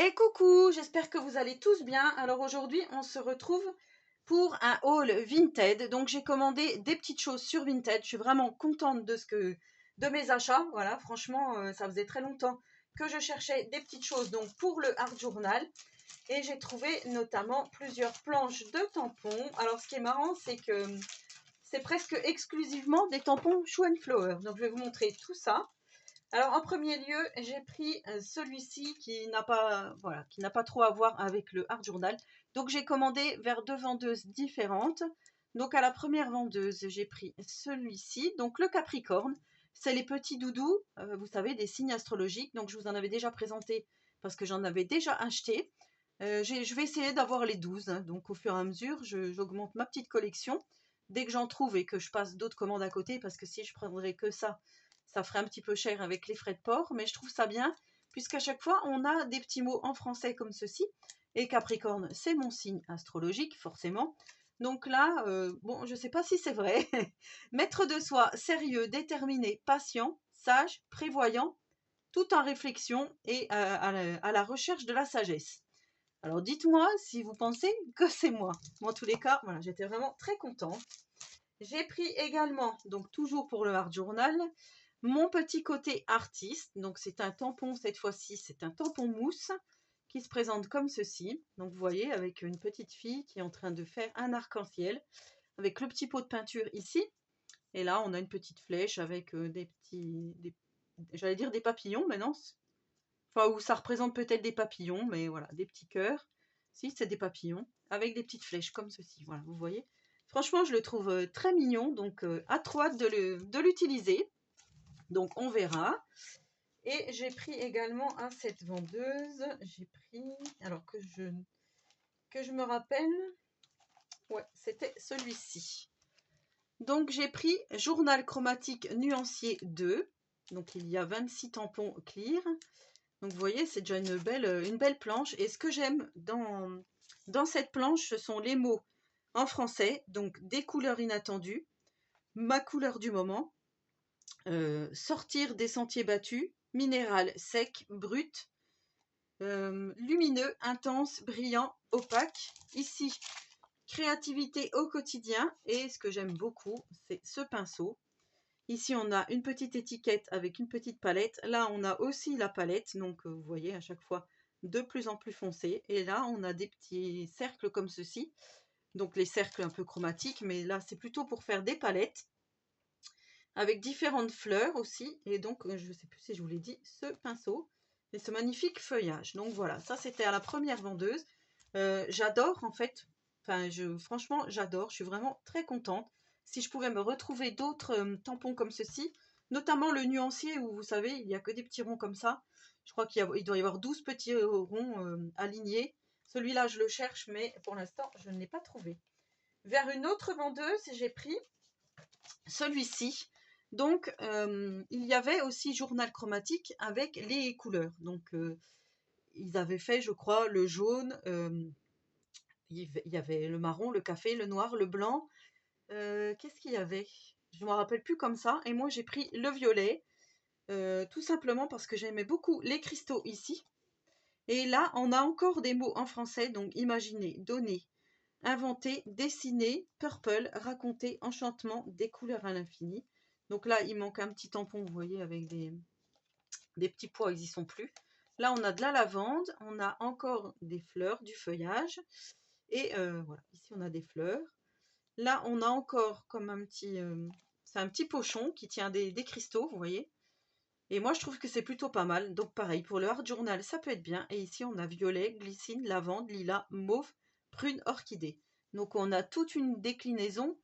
Et coucou, j'espère que vous allez tous bien. Alors aujourd'hui, on se retrouve pour un haul Vinted. Donc j'ai commandé des petites choses sur Vinted. Je suis vraiment contente de mes achats. Voilà, franchement, ça faisait très longtemps que je cherchais des petites choses donc pour le Art Journal. Et j'ai trouvé notamment plusieurs planches de tampons. Alors ce qui est marrant, c'est que c'est presque exclusivement des tampons Shoe and Flower. Donc je vais vous montrer tout ça. Alors en premier lieu, j'ai pris celui-ci qui n'a pas, voilà, qui n'a pas trop à voir avec le Art Journal. Donc j'ai commandé vers deux vendeuses différentes. Donc à la première vendeuse, j'ai pris celui-ci, donc le Capricorne. C'est les petits doudous, vous savez, des signes astrologiques. Donc je vous en avais déjà présenté parce que j'en avais déjà acheté. Je vais essayer d'avoir les 12, hein. Donc au fur et à mesure, j'augmente ma petite collection. Dès que j'en trouve et que je passe d'autres commandes à côté, parce que si je prendrais que ça ferait un petit peu cher avec les frais de port, mais je trouve ça bien, puisqu'à chaque fois, on a des petits mots en français comme ceci. Et Capricorne, c'est mon signe astrologique, forcément. Donc là, bon, je ne sais pas si c'est vrai. Maître de soi, sérieux, déterminé, patient, sage, prévoyant, tout en réflexion et à la recherche de la sagesse. Alors dites-moi si vous pensez que c'est moi. Moi, en tous les cas, voilà, j'étais vraiment très contente. J'ai pris également, donc toujours pour le Art Journal, mon petit côté artiste. Donc c'est un tampon, cette fois-ci, c'est un tampon mousse qui se présente comme ceci. Donc vous voyez, avec une petite fille qui est en train de faire un arc-en-ciel, avec le petit pot de peinture ici. Et là, on a une petite flèche avec j'allais dire des papillons, mais non. Enfin, où ça représente peut-être des papillons, mais voilà, des petits cœurs. Si, c'est des papillons, avec des petites flèches comme ceci. Voilà, vous voyez. Franchement, je le trouve très mignon, donc à trop hâte de l'utiliser. Donc, on verra. Et j'ai pris également à cette vendeuse, j'ai pris, alors que je me rappelle, ouais, c'était celui-ci. Donc, j'ai pris Journal chromatique nuancier 2. Donc, il y a 26 tampons clear. Donc vous voyez, c'est déjà une belle planche. Et ce que j'aime dans cette planche, ce sont les mots en français. Donc des couleurs inattendues, ma couleur du moment, sortir des sentiers battus, minéral sec, brut, lumineux, intense, brillant, opaque. Ici, créativité au quotidien. Et ce que j'aime beaucoup, c'est ce pinceau. Ici, on a une petite étiquette avec une petite palette. Là, on a aussi la palette. Donc, vous voyez, à chaque fois, de plus en plus foncé. Et là, on a des petits cercles comme ceci. Donc, les cercles un peu chromatiques. Mais là, c'est plutôt pour faire des palettes. Avec différentes fleurs aussi. Et donc, je ne sais plus si je vous l'ai dit, ce pinceau. Et ce magnifique feuillage. Donc, voilà, ça, c'était à la première vendeuse. J'adore, en fait. Enfin, franchement, j'adore. Je suis vraiment très contente. Si je pouvais me retrouver d'autres tampons comme ceci, notamment le nuancier où vous savez, il n'y a que des petits ronds comme ça. Je crois il doit y avoir 12 petits ronds alignés. Celui-là, je le cherche, mais pour l'instant, je ne l'ai pas trouvé. Vers une autre vendeuse, j'ai pris celui-ci. Donc, il y avait aussi journal chromatique avec les couleurs. Donc, ils avaient fait, je crois, le jaune, il y avait le marron, le café, le noir, le blanc. Qu'est-ce qu'il y avait? Je ne me rappelle plus comme ça. Et moi, j'ai pris le violet, tout simplement parce que j'aimais beaucoup les cristaux ici. Et là, on a encore des mots en français. Donc, imaginer, donner, inventer, dessiner, purple, raconter, enchantement, des couleurs à l'infini. Donc là, il manque un petit tampon, vous voyez, avec des petits pois, ils n'y sont plus. Là, on a de la lavande, on a encore des fleurs, du feuillage. Et voilà, ici, on a des fleurs. Là, on a encore comme c'est un petit pochon qui tient des cristaux, vous voyez. Et moi, je trouve que c'est plutôt pas mal. Donc pareil, pour le Art Journal, ça peut être bien. Et ici, on a violet, glycine, lavande, lilas, mauve, prune, orchidée. Donc on a toute une déclinaison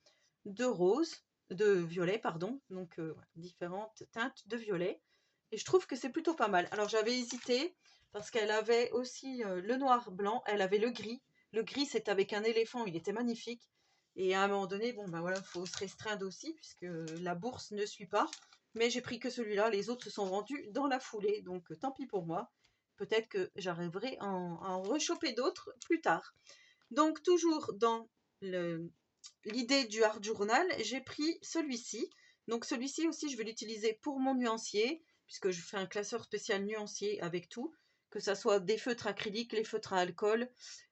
de rose, de violet, pardon. Donc différentes teintes de violet. Et je trouve que c'est plutôt pas mal. Alors j'avais hésité parce qu'elle avait aussi le noir blanc, elle avait le gris. Le gris, c'est avec un éléphant, il était magnifique. Et à un moment donné, bon ben voilà, il faut se restreindre aussi puisque la bourse ne suit pas. Mais j'ai pris que celui-là, les autres se sont vendus dans la foulée, donc tant pis pour moi. Peut-être que j'arriverai à en rechoper d'autres plus tard. Donc toujours dans l'idée du Art Journal, j'ai pris celui-ci. Donc celui-ci aussi, je vais l'utiliser pour mon nuancier, puisque je fais un classeur spécial nuancier avec tout. que ça soit des feutres acryliques, les feutres à alcool,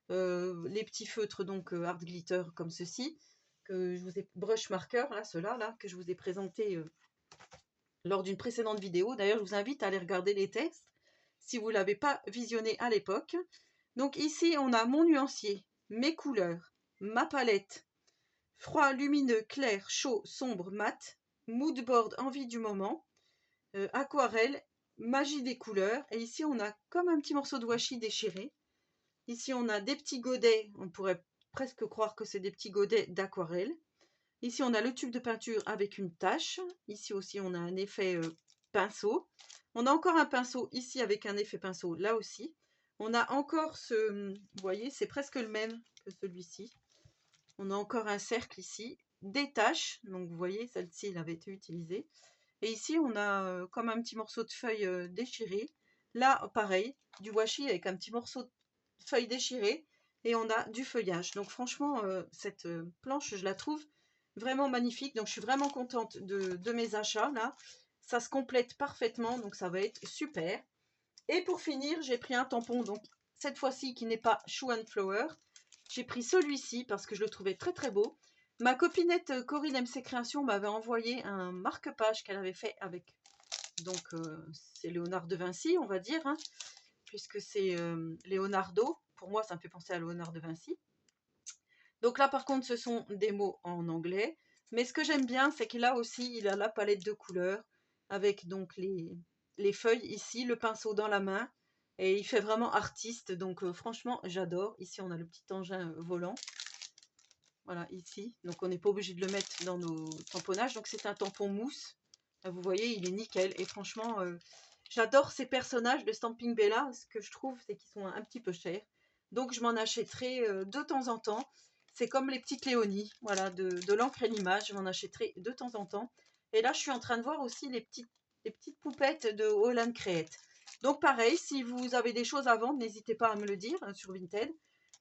les petits feutres donc Art Glitter comme ceci, que je vous ai, brush marker, là, ceux-là, là, que je vous ai présenté lors d'une précédente vidéo. D'ailleurs, je vous invite à aller regarder les tests si vous ne l'avez pas visionné à l'époque. Donc ici, on a mon nuancier, mes couleurs, ma palette, froid, lumineux, clair, chaud, sombre, mat, mood board, envie du moment, aquarelle, magie des couleurs. Et ici, on a comme un petit morceau de washi déchiré. Ici, on a des petits godets, on pourrait presque croire que c'est des petits godets d'aquarelle. Ici, on a le tube de peinture avec une tache. Ici aussi, on a un effet pinceau. On a encore un pinceau ici avec un effet pinceau là aussi. On a encore ce, vous voyez, c'est presque le même que celui-ci. On a encore un cercle ici, des taches. Donc, vous voyez, celle-ci, elle avait été utilisée. Et ici, on a comme un petit morceau de feuille déchirée. Là, pareil, du washi avec un petit morceau de feuille déchirée. Et on a du feuillage. Donc, franchement, cette planche, je la trouve vraiment magnifique. Donc, je suis vraiment contente de mes achats, là. Ça se complète parfaitement, donc ça va être super. Et pour finir, j'ai pris un tampon, donc cette fois-ci, qui n'est pas Shoe and Flower. J'ai pris celui-ci parce que je le trouvais très très beau. Ma copinette Corinne MC Création m'avait envoyé un marque-page qu'elle avait fait avec, donc c'est Léonard de Vinci, on va dire, hein, puisque c'est Leonardo. Pour moi, ça me fait penser à Léonard de Vinci. Donc là, par contre, ce sont des mots en anglais. Mais ce que j'aime bien, c'est que là aussi, il a la palette de couleurs avec donc les feuilles ici, le pinceau dans la main. Et il fait vraiment artiste. Donc franchement, j'adore. Ici, on a le petit engin volant. Voilà, ici. Donc on n'est pas obligé de le mettre dans nos tamponnages. Donc c'est un tampon mousse. Là, vous voyez, il est nickel. Et franchement, j'adore ces personnages de Stampin' Bella. Ce que je trouve, c'est qu'ils sont un petit peu chers. Donc je m'en achèterai de temps en temps. C'est comme les petites Léonies, voilà, de l'encre et l'image. Je m'en achèterai de temps en temps. Et là, je suis en train de voir aussi les petites poupettes de Holland Create. Donc pareil, si vous avez des choses à vendre, n'hésitez pas à me le dire sur Vinted.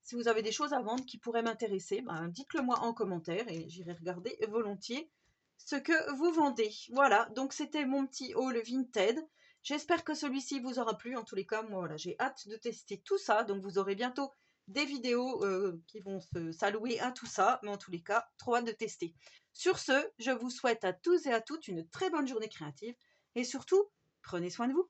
Si vous avez des choses à vendre qui pourraient m'intéresser, ben, dites-le moi en commentaire et j'irai regarder volontiers ce que vous vendez. Voilà, donc c'était mon petit haul Vinted. J'espère que celui-ci vous aura plu. En tous les cas, moi, voilà, j'ai hâte de tester tout ça. Donc vous aurez bientôt des vidéos qui vont s'allouer à tout ça. Mais en tous les cas, trop hâte de tester. Sur ce, je vous souhaite à tous et à toutes une très bonne journée créative. Et surtout, prenez soin de vous.